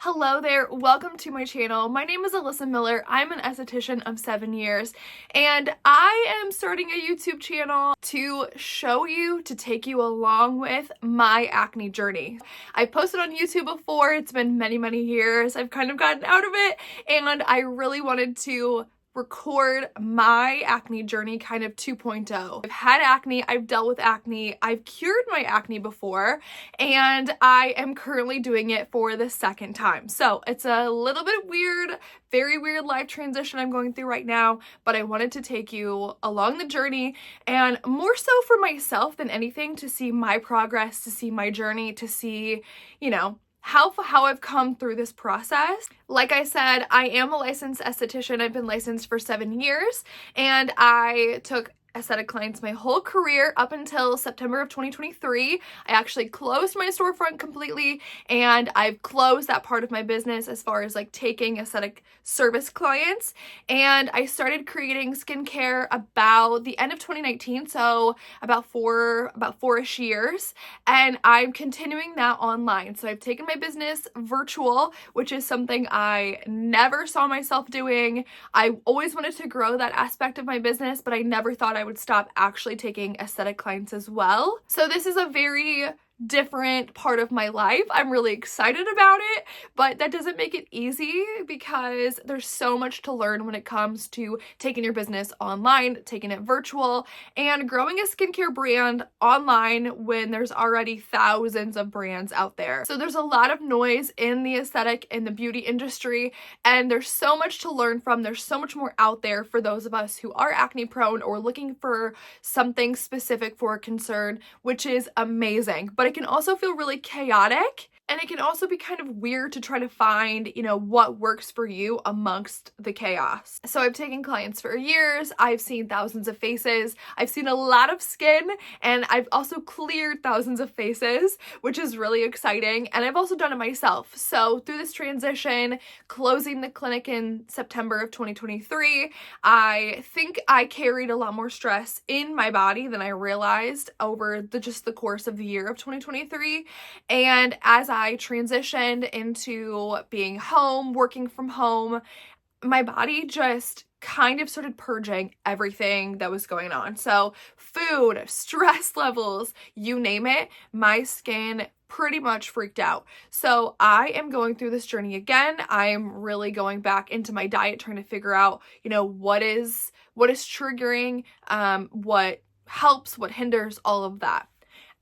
Hello there, welcome to my channel. My name is Alyssa Miller. I'm an esthetician of 7 years, and I am starting a YouTube channel to show you, to take you along with my acne journey. I've posted on YouTube before. It's been many years. I've kind of gotten out of it, and I really wanted to record my acne journey kind of 2.0. I've had acne, I've dealt with acne, I've cured my acne before, and I am currently doing it for the second time. So it's a little bit weird, very weird life transition I'm going through right now, but I wanted to take you along the journey, and more so for myself than anything, to see my progress, to see my journey, to see, how I've come through this process. Like I said, I am a licensed esthetician. I've been licensed for 7 years, and I took aesthetic clients my whole career up until September of 2023. I actually closed my storefront completely, and I've closed that part of my business as far as like taking aesthetic service clients. And I started creating skincare about the end of 2019, so about four-ish years, and I'm continuing that online. So I've taken my business virtual, which is something I never saw myself doing. I always wanted to grow that aspect of my business, but I never thought I would stop actually taking aesthetic clients as well. So this is a very different part of my life. I'm really excited about it, but that doesn't make it easy because there's so much to learn when it comes to taking your business online, taking it virtual, and growing a skincare brand online when there's already thousands of brands out there. So there's a lot of noise in the aesthetic and the beauty industry, and there's so much to learn from. There's so much more out there for those of us who are acne prone or looking for something specific for a concern, which is amazing. But it can also feel really chaotic, and it can also be kind of weird to try to find, what works for you amongst the chaos. So I've taken clients for years. I've seen thousands of faces. I've seen a lot of skin, and I've also cleared thousands of faces, which is really exciting. And I've also done it myself. So through this transition, closing the clinic in September of 2023, I think I carried a lot more stress in my body than I realized over just the course of the year of 2023. And as I transitioned into being home, working from home, my body just kind of started purging everything that was going on. So food, stress levels, you name it, my skin pretty much freaked out. So I am going through this journey again. I am really going back into my diet, trying to figure out, what is triggering, what helps, what hinders, all of that.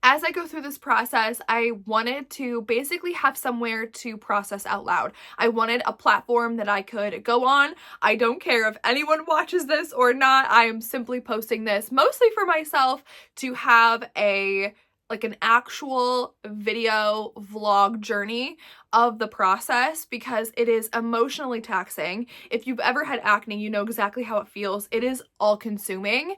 As I go through this process, I wanted to basically have somewhere to process out loud. I wanted a platform that I could go on. I don't care if anyone watches this or not. I am simply posting this mostly for myself to have an actual video vlog journey of the process, because it is emotionally taxing. If you've ever had acne, you know exactly how it feels. It is all consuming,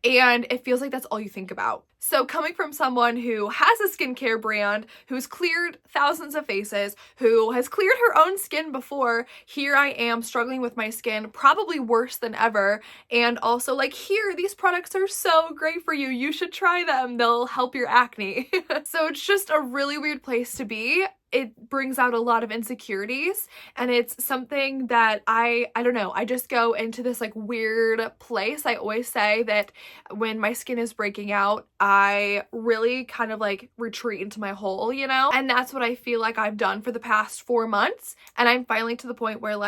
and it feels like that's all you think about. So coming from someone who has a skincare brand, who's cleared thousands of faces, who has cleared her own skin before, here I am struggling with my skin, probably worse than ever. And also here, these products are so great for you. You should try them. They'll help your acne. So it's just a really weird place to be. It brings out a lot of insecurities, and it's something that I don't know, I just go into this weird place. I always say that when my skin is breaking out, I really kind of retreat into my hole, and that's what I feel like I've done for the past 4 months. And I'm finally to the point where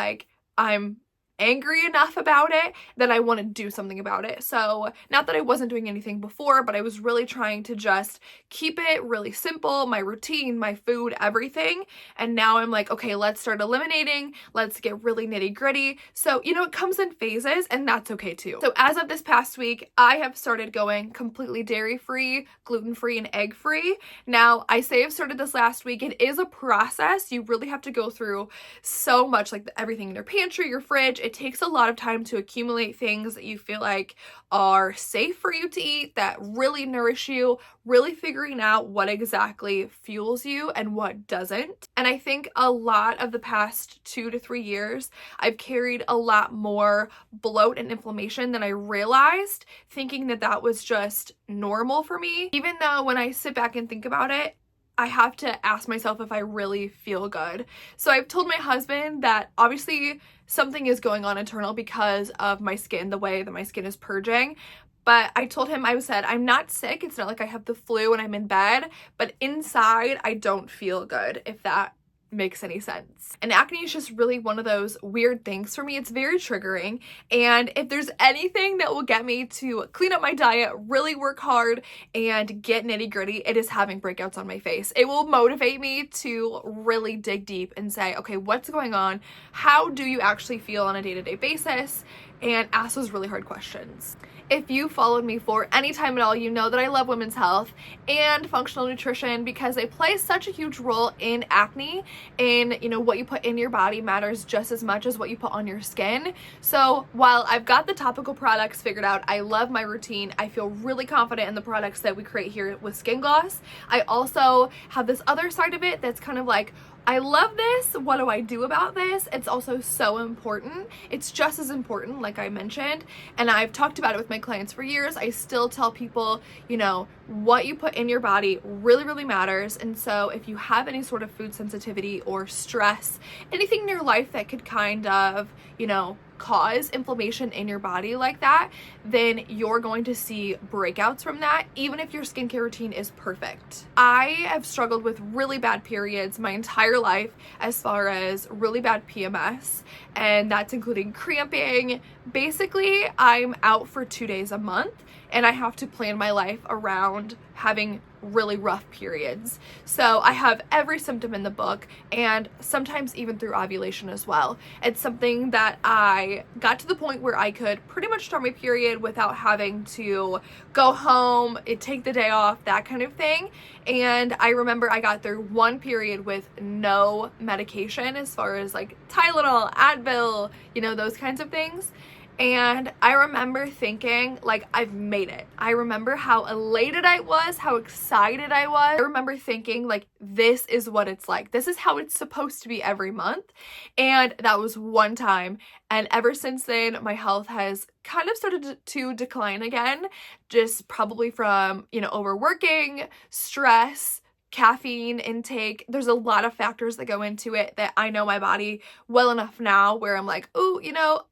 I'm angry enough about it that I want to do something about it. So not that I wasn't doing anything before, but I was really trying to just keep it really simple, my routine, my food, everything. And now I'm okay, let's start eliminating, let's get really nitty gritty. So, it comes in phases, and that's okay too. So as of this past week, I have started going completely dairy-free, gluten-free, and egg-free. Now, I say I've started this last week. It is a process. You really have to go through so much, everything in your pantry, your fridge. It takes a lot of time to accumulate things that you feel like are safe for you to eat, that really nourish you, really figuring out what exactly fuels you and what doesn't. And I think a lot of the past 2 to 3 years, I've carried a lot more bloat and inflammation than I realized, thinking that that was just normal for me. Even though when I sit back and think about it, I have to ask myself if I really feel good. So I've told my husband that obviously something is going on internal because of my skin, the way that my skin is purging. But I told him, I said, I'm not sick. It's not like I have the flu and I'm in bed, but inside I don't feel good, if that makes any sense. And acne is just really one of those weird things for me. It's very triggering, and if there's anything that will get me to clean up my diet, really work hard, and get nitty gritty, it is having breakouts on my face. It will motivate me to really dig deep and say, okay, what's going on? How do you actually feel on a day-to-day basis? And ask those really hard questions. If you followed me for any time at all, you know that I love women's health and functional nutrition because they play such a huge role in acne. And what you put in your body matters just as much as what you put on your skin. So while I've got the topical products figured out, I love my routine, I feel really confident in the products that we create here with SkinGloss. I also have this other side of it that's kind of like, I love this, what do I do about this? It's also so important. It's just as important, like I mentioned, and I've talked about it with my clients for years. I still tell people, what you put in your body really, really matters. And so if you have any sort of food sensitivity or stress, anything in your life that could kind of, cause inflammation in your body like that, then you're going to see breakouts from that, even if your skincare routine is perfect. I have struggled with really bad periods my entire life, as far as really bad PMS, and that's including cramping. Basically, I'm out for 2 days a month, and I have to plan my life around having really rough periods. So I have every symptom in the book, and sometimes even through ovulation as well. It's something that I got to the point where I could pretty much start my period without having to go home, take the day off, that kind of thing. And I remember I got through one period with no medication, as far as like Tylenol, Advil, those kinds of things. And I remember thinking, like, I've made it. I remember how elated I was, how excited I was. I remember thinking, like, this is what it's like. This is how it's supposed to be every month. And that was one time. And ever since then, my health has kind of started to decline again, just probably from, overworking, stress, caffeine intake. There's a lot of factors that go into it that I know my body well enough now where I'm like, oh,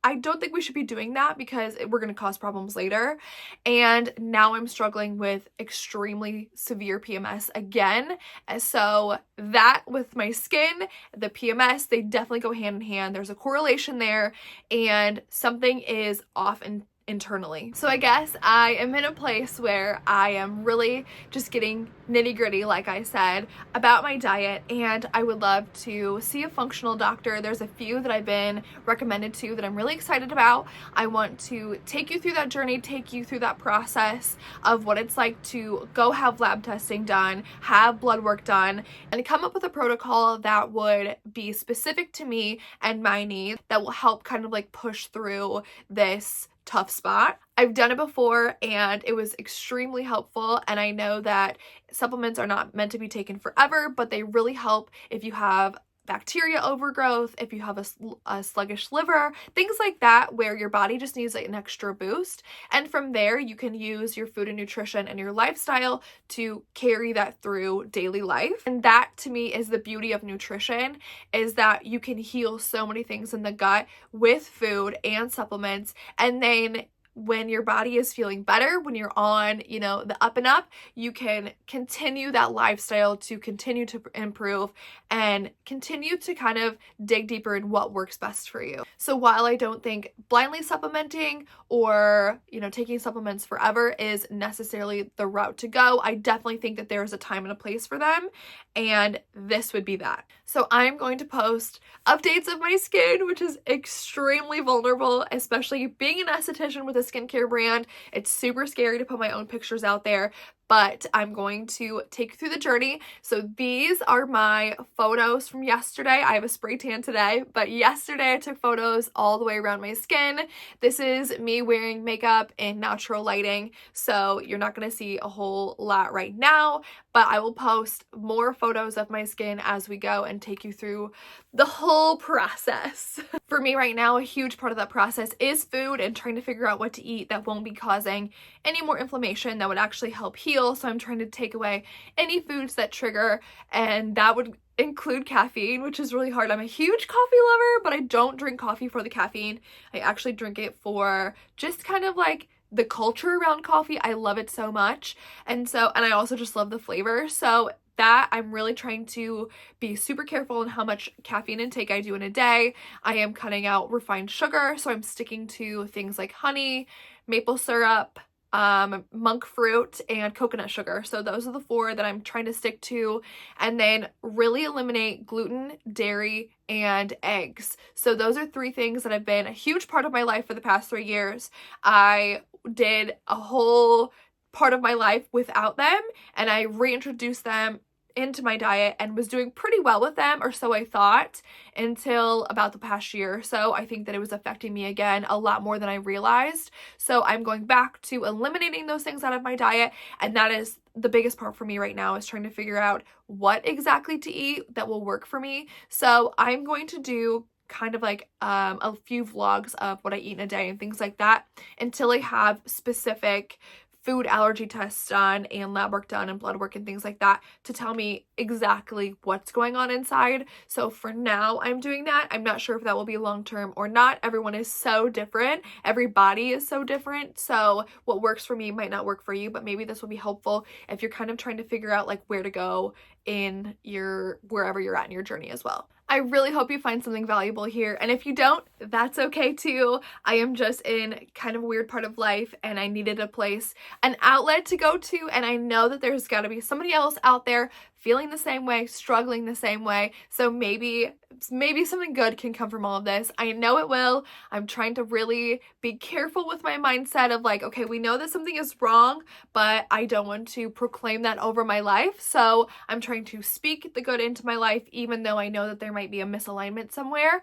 I don't think we should be doing that because we're going to cause problems later. And now I'm struggling with extremely severe PMS again. And so that with my skin, the PMS, they definitely go hand in hand. There's a correlation there, and something is off internally. So I guess I am in a place where I am really just getting nitty gritty, like I said, about my diet, and I would love to see a functional doctor. There's a few that I've been recommended to that I'm really excited about. I want to take you through that journey, take you through that process of what it's like to go have lab testing done, have blood work done, and come up with a protocol that would be specific to me and my needs that will help kind of like push through this tough spot. I've done it before and it was extremely helpful, and I know that supplements are not meant to be taken forever, but they really help if you have bacteria overgrowth, if you have a sluggish liver, things like that, where your body just needs like an extra boost. And from there, you can use your food and nutrition and your lifestyle to carry that through daily life. And that to me is the beauty of nutrition, is that you can heal so many things in the gut with food and supplements. And then when your body is feeling better, when you're on, the up and up, you can continue that lifestyle to continue to improve and continue to kind of dig deeper in what works best for you. So while I don't think blindly supplementing or, taking supplements forever is necessarily the route to go, I definitely think that there is a time and a place for them, and this would be that. So I'm going to post updates of my skin, which is extremely vulnerable, especially being an esthetician with a skincare brand. It's super scary to put my own pictures out there, but I'm going to take you through the journey. So these are my photos from yesterday. I have a spray tan today, but yesterday I took photos all the way around my skin. This is me wearing makeup in natural lighting, so you're not going to see a whole lot right now, but I will post more photos of my skin as we go and take you through the whole process. For me right now, a huge part of that process is food and trying to figure out what to eat that won't be causing any more inflammation, that would actually help heal. So I'm trying to take away any foods that trigger, and that would include caffeine, which is really hard. I'm a huge coffee lover, but I don't drink coffee for the caffeine. I actually drink it for just kind of like the culture around coffee. I love it so much. And I also just love the flavor. So that I'm really trying to be super careful in how much caffeine intake I do in a day. I am cutting out refined sugar, so I'm sticking to things like honey, maple syrup, monk fruit, and coconut sugar. So those are the 4 that I'm trying to stick to, and then really eliminate gluten, dairy, and eggs. So those are 3 things that have been a huge part of my life for the past 3 years. I did a whole part of my life without them, and I reintroduced them into my diet and was doing pretty well with them, or so I thought, until about the past year. So I think that it was affecting me again a lot more than I realized. So I'm going back to eliminating those things out of my diet, and that is the biggest part for me right now, is trying to figure out what exactly to eat that will work for me. So I'm going to do kind of like a few vlogs of what I eat in a day and things like that until I have specific food allergy tests done and lab work done and blood work and things like that to tell me exactly what's going on inside. So for now, I'm doing that. I'm not sure if that will be long term or not. Everyone is so different. Every body is so different. So what works for me might not work for you, but maybe this will be helpful if you're kind of trying to figure out like where to go in your wherever you're at in your journey as well. I really hope you find something valuable here, and if you don't, that's okay too. I am just in kind of a weird part of life, and I needed a place, an outlet to go to, and I know that there's got to be somebody else out there feeling the same way, struggling the same way, so maybe something good can come from all of this. I know it will. I'm trying to really be careful with my mindset of like, okay, we know that something is wrong, but I don't want to proclaim that over my life, so I'm trying to speak the good into my life, even though I know that there might be a misalignment somewhere.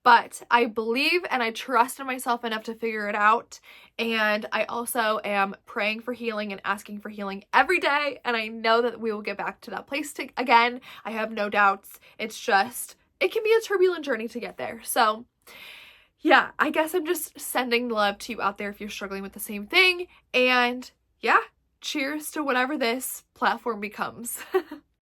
But I believe and I trust in myself enough to figure it out. And I also am praying for healing and asking for healing every day. And I know that we will get back to that place again. I have no doubts. It's just, it can be a turbulent journey to get there. So yeah, I guess I'm just sending love to you out there if you're struggling with the same thing. And yeah, cheers to whatever this platform becomes.